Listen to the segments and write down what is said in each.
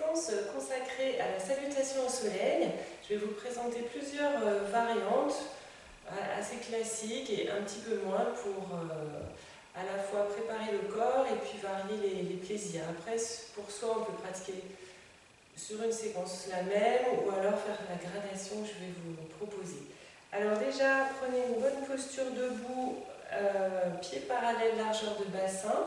séquence consacrée à la salutation au soleil. Je vais vous présenter plusieurs variantes assez classiques et un petit peu moins pour à la fois préparer le corps et puis varier les plaisirs. Après, pour soi, on peut pratiquer sur une séquence la même ou alors faire la gradation que je vais vous proposer. Alors déjà, prenez une bonne posture debout, pieds parallèles, largeur de bassin.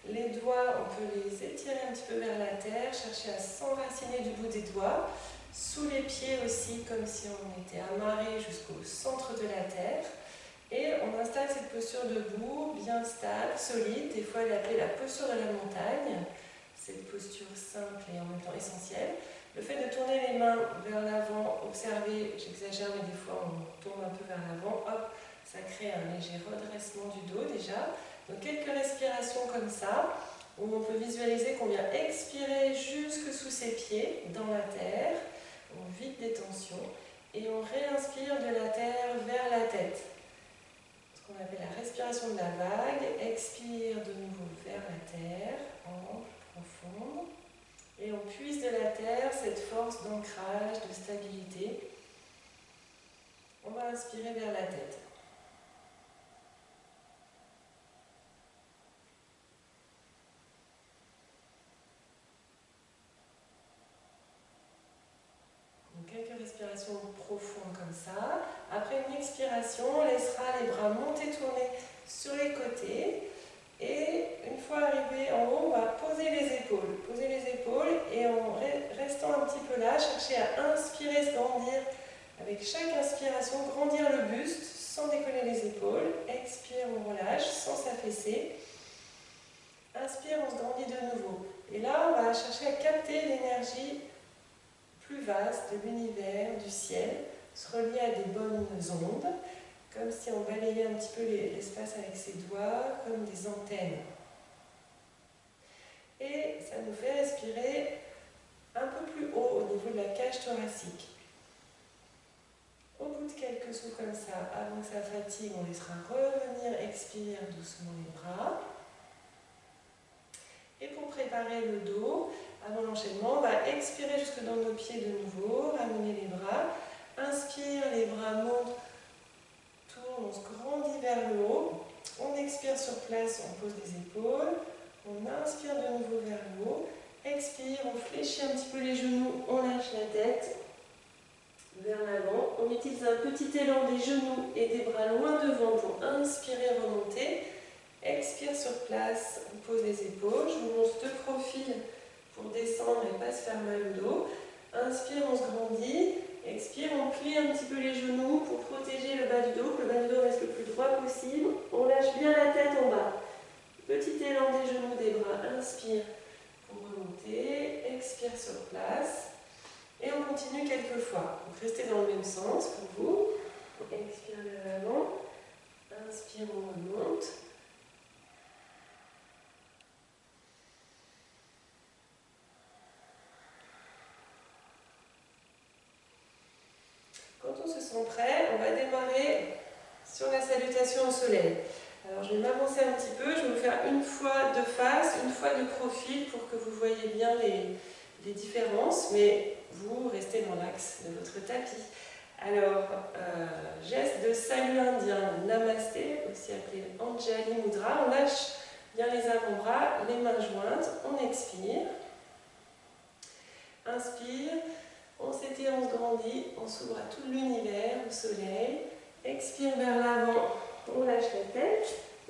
Les doigts, on peut les étirer un petit peu vers la terre, chercher à s'enraciner du bout des doigts. Sous les pieds aussi, comme si on était amarré jusqu'au centre de la terre. Et on installe cette posture debout, bien stable, solide. Des fois, elle est appelée la posture de la montagne. Cette posture simple et en même temps essentielle. Le fait de tourner les mains vers l'avant, observez, j'exagère, mais des fois on tourne un peu vers l'avant, hop, ça crée un léger redressement du dos déjà. Donc quelques respirations comme ça, où on peut visualiser qu'on vient expirer jusque sous ses pieds, dans la terre, on vide des tensions, et on réinspire de la terre vers la tête. Ce qu'on appelle la respiration de la vague, expire de nouveau vers la terre, ample, profonde. Et on puise de la terre cette force d'ancrage, de stabilité. On va inspirer vers la tête. Donc quelques respirations profondes comme ça. Après une expiration, on laissera les bras monter, tourner sur les côtés. Et une fois arrivé en haut, on va poser les épaules. Poser les épaules et en restant un petit peu là, chercher à inspirer, se grandir. Avec chaque inspiration, grandir le buste sans décoller les épaules. Expire, on relâche sans s'affaisser. Inspire, on se grandit de nouveau. Et là, on va chercher à capter l'énergie plus vaste de l'univers, du ciel, se relier à des bonnes ondes, comme si on balayait un petit peu l'espace avec ses doigts, comme des antennes. Et ça nous fait respirer un peu plus haut au niveau de la cage thoracique. Au bout de quelques sauts comme ça, avant que ça fatigue, on laissera revenir, expire doucement les bras. Et pour préparer le dos, avant l'enchaînement, on va expirer jusque dans nos pieds de nouveau, ramener les bras. Inspire, les bras montent, tournent, on se grandit vers le haut. On expire sur place, on pose les épaules. On inspire de nouveau vers le haut. Expire, on fléchit un petit peu les genoux, on lâche la tête vers l'avant. On utilise un petit élan des genoux et des bras loin devant pour inspirer, remonter. Expire sur place, on pose les épaules. Je vous montre de profil pour descendre et ne pas se faire mal au dos. Inspire, on se grandit. Expire, on plie un petit peu les genoux pour protéger le bas du dos, que le bas du dos reste le plus droit possible. On lâche bien la tête en bas. Petit élan des genoux, des bras. Inspire pour remonter. Expire sur place. Et on continue quelques fois. Donc restez dans le même sens pour vous. Expire vers l'avant. Inspire, on remonte. Quand on se sent prêt, on va démarrer sur la salutation au soleil. Alors je vais m'avancer un petit peu, je vais vous faire une fois de face, une fois de profil pour que vous voyez bien les différences, mais vous restez dans l'axe de votre tapis. Alors, geste de salut indien, namasté, aussi appelé Anjali Mudra. On lâche bien les avant-bras, les mains jointes, on expire. Inspire. On s'étire, on se grandit, on s'ouvre à tout l'univers, au soleil. Expire vers l'avant, on lâche la tête,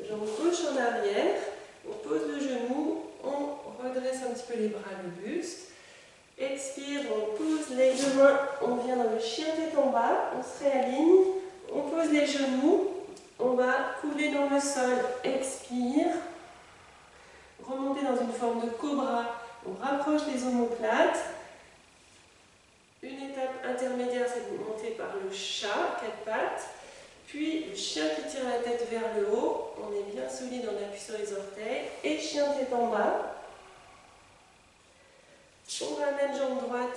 jambe gauche en arrière, on pose le genou, on redresse un petit peu les bras, le buste. Expire, on pose les deux mains, on vient dans le chien tête en bas, on se réaligne, on pose les genoux, on va couler dans le sol. Expire, remonter dans une forme de cobra, on rapproche les omoplates. Une étape intermédiaire, c'est de monter par le chat, quatre pattes, puis le chien qui tire la tête vers le haut, on est bien solide, on appuie sur les orteils, et chien tête en bas. On ramène jambe droite,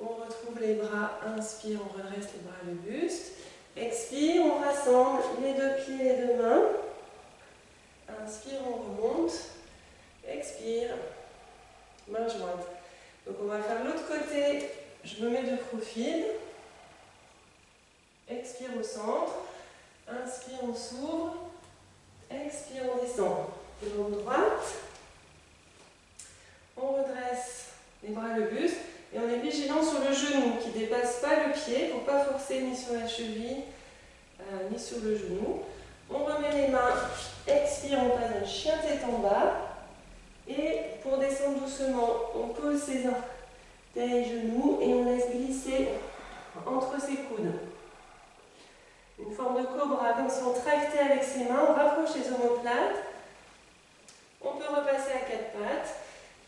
on retrouve les bras, inspire, on redresse les bras, le buste. Expire, on rassemble les deux pieds, les deux mains. Inspire, on remonte. Expire, main jointe. Donc on va faire l'autre côté, je me mets de profil, expire au centre, inspire, on s'ouvre, expire, on descend. Jambe droite, on redresse les bras, le buste, et on est vigilant sur le genou qui ne dépasse pas le pied pour ne pas forcer ni sur la cheville ni sur le genou. On remet les mains, expire, on passe un chien tête en bas. Et pour descendre doucement, on pose ses orteils, genoux et on laisse glisser entre ses coudes. Une forme de cobra, comme si on tractait avec ses mains, on rapproche les omoplates. On peut repasser à quatre pattes,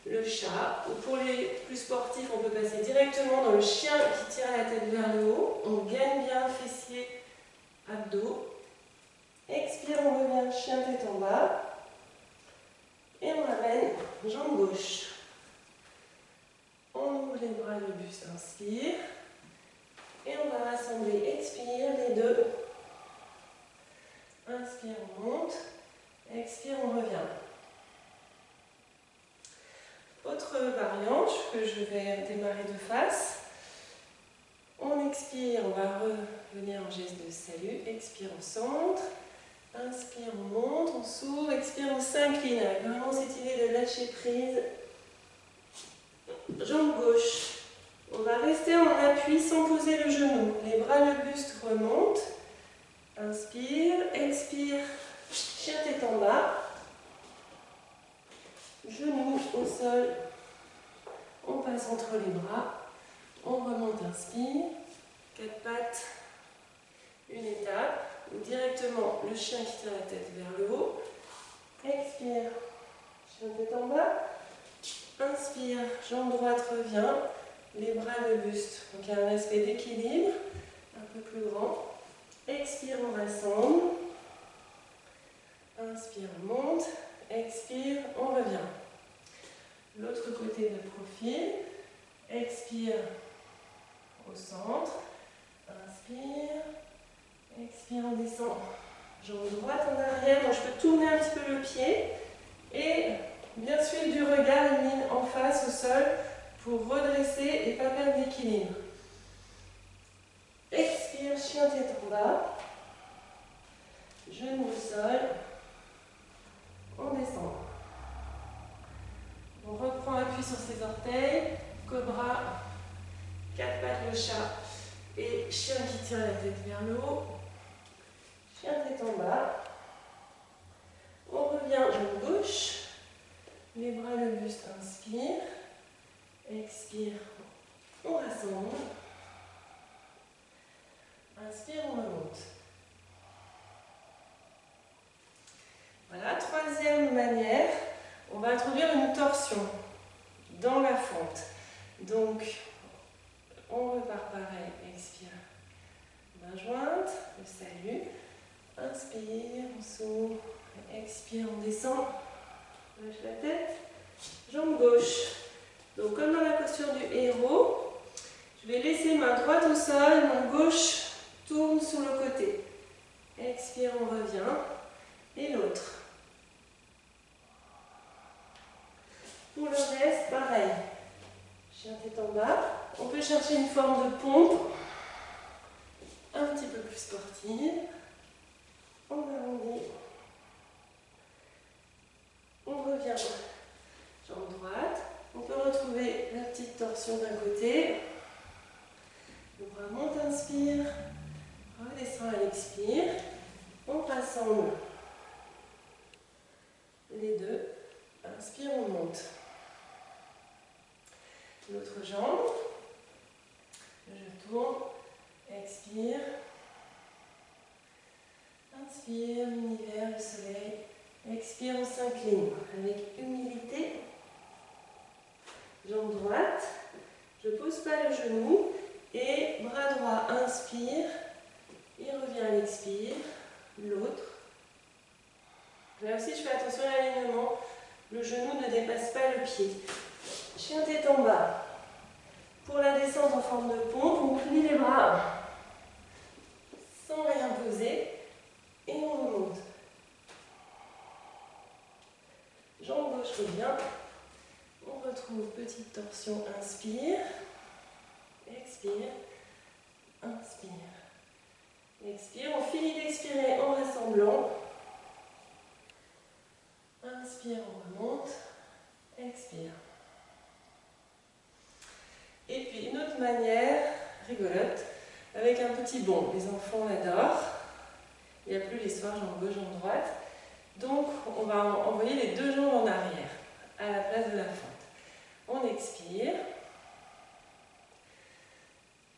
le chat, ou pour les plus sportifs, on peut passer directement dans le chien qui tire la tête vers le haut. On gagne bien fessiers, abdos. Expire, on revient chien tête en bas. Et on ramène jambe gauche. On ouvre les bras, le buste, inspire. Et on va rassembler, expire, les deux. Inspire, on monte. Expire, on revient. Autre variante que je vais démarrer de face. On expire, on va revenir en geste de salut. Expire au centre. Inspire, on monte, on s'ouvre. Expire, on s'incline. Avec vraiment cette idée de lâcher prise. Jambe gauche. On va rester en appui sans poser le genou. Les bras, le buste remontent. Inspire, expire. Chien tête en bas. Genoux au sol. On passe entre les bras. On remonte, inspire. Quatre pattes. Une étape. Ou directement le chien qui tire la tête vers le haut. Expire. Chien tête en bas. Inspire. Jambe droite revient. Les bras, le buste. Donc il y a un aspect d'équilibre. Un peu plus grand. Expire, on rassemble. Inspire, on monte. Expire, on revient. L'autre côté de profil. Expire au centre. Inspire. Expire, on descend. Jambe droite en arrière. Donc je peux tourner un petit peu le pied. Et bien suivre du regard une ligne en face au sol pour redresser et pas perdre l'équilibre. Expire, chien tête en bas. Genou au sol. On descend. On reprend appui sur ses orteils. Cobra. Quatre pattes le chat. Et chien qui tire la tête vers le haut. Chien tête en bas. On revient jambe gauche. Les bras, le buste, inspire. Expire. On rassemble. Inspire, on remonte. Voilà, troisième manière, on va introduire une torsion dans la fente. Donc, on repart pareil, expire. Main jointe, le salut. Inspire, on s'ouvre. Expire, on descend. On lâche la tête. Jambe gauche. Donc, comme dans la posture du héros, je vais laisser main droite au sol, main gauche tourne sur le côté. Expire, on revient. Et l'autre. Pour le reste, pareil. Chien tête en bas. On peut chercher une forme de pompe un petit peu plus sportive. On arrondit. On revient. Jambe droite. On peut retrouver la petite torsion d'un côté. Le bras monte, inspire. Redescend à l'expire. On rassemble les deux. Inspire, on monte. L'autre jambe. Je tourne. Expire. Inspire, l'univers, le soleil. Expire, on s'incline avec humilité. Jambe droite. Je ne pose pas le genou. Et bras droit, inspire. Il revient à l'expire. L'autre. Là aussi, je fais attention à l'alignement. Le genou ne dépasse pas le pied. Chien tête en bas. Pour la descente en forme de pompe, on plie les bras sans rien poser et on remonte. Jambe gauche revient. On retrouve retrouve petite torsion, inspire, expire, inspire, expire. On finit d'expirer en rassemblant. Inspire, on remonte, expire. Et puis une autre manière rigolote, avec un petit bond. Les enfants l'adorent. Il n'y a plus les soirs jambe gauche, jambe droite. Donc on va envoyer les deux jambes en arrière, à la place de la fente. On expire.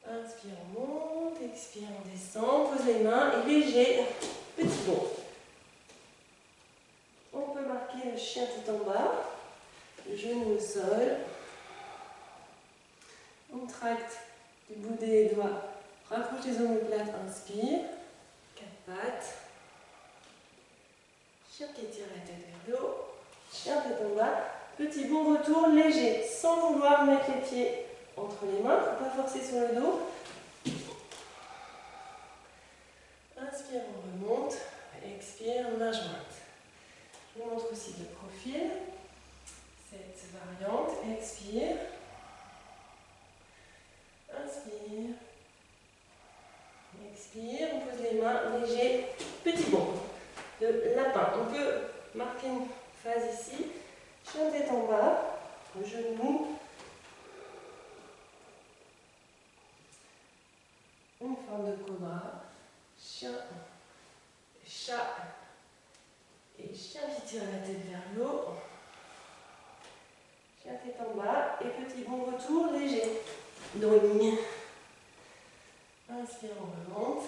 Inspire, on monte, expire, on descend, pose les mains et léger, petit bond. On peut marquer le chien tout en bas, le genou au sol. On tracte du bout des doigts, rapproche les omoplates, inspire, quatre pattes. Chien qui tire la tête vers le haut, chien tête en bas. Petit bond retour léger, sans vouloir mettre les pieds entre les mains, il ne faut pas forcer sur le dos. Inspire, on remonte, expire, main jointe. Je vous montre aussi de profil cette variante. Expire, inspire, expire, on pose les mains, léger, petit bond de lapin. On peut marquer une phase ici, chien tête en bas, genou. Une forme de cobra, chien, chat et chien qui tire la tête vers le haut, chien tête en bas et petit bond retour léger, drawing. Inspire, on remonte,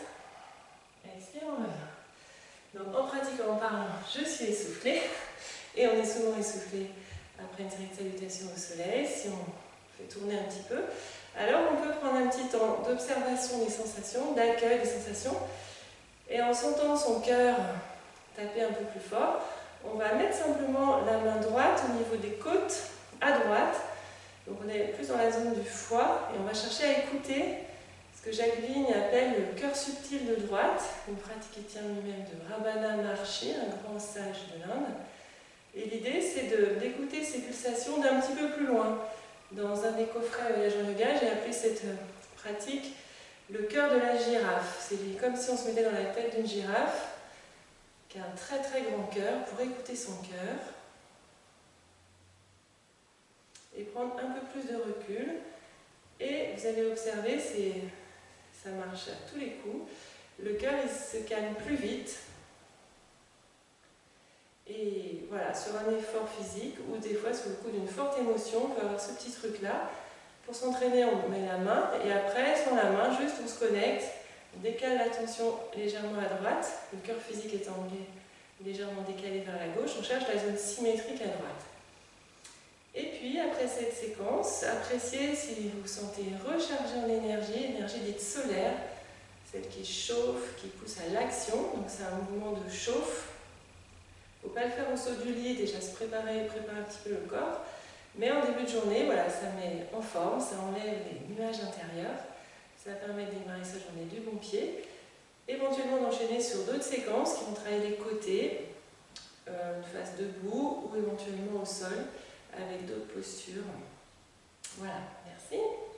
expire, on revient. Donc en pratiquant en parlant, je suis essoufflée et on est souvent essoufflé après une série de salutations au soleil si on fait tourner un petit peu. Alors on peut prendre un petit temps d'observation des sensations, d'accueil des sensations, et en sentant son cœur taper un peu plus fort, on va mettre simplement la main droite au niveau des côtes, à droite, donc on est plus dans la zone du foie, et on va chercher à écouter ce que Jacques Vigne appelle le cœur subtil de droite, une pratique qui tient lui-même de Ramana Maharshi, un grand sage de l'Inde, et l'idée c'est d'écouter ces pulsations d'un petit peu plus loin. Dans un des coffrets Voyage en Yoga, j'ai appelé cette pratique le cœur de la girafe. C'est comme si on se mettait dans la tête d'une girafe qui a un très très grand cœur pour écouter son cœur et prendre un peu plus de recul. Et vous allez observer, ça marche à tous les coups. Le cœur il se calme plus vite. Et voilà, sur un effort physique ou des fois sous le coup d'une forte émotion, on peut avoir ce petit truc-là. Pour s'entraîner, on met la main et après, sans la main, juste on se connecte, on décale l'attention légèrement à droite, le cœur physique étant légèrement décalé vers la gauche, on cherche la zone symétrique à droite. Et puis, après cette séquence, appréciez si vous sentez recharger en énergie, énergie dite solaire, celle qui chauffe, qui pousse à l'action, donc c'est un mouvement de chauffe. Il ne faut pas le faire au saut du lit, déjà se préparer un petit peu le corps. Mais en début de journée, voilà, ça met en forme, ça enlève les nuages intérieurs, ça permet de démarrer sa journée du bon pied. Éventuellement d'enchaîner sur d'autres séquences qui vont travailler les côtés, une phase debout ou éventuellement au sol avec d'autres postures. Voilà, merci.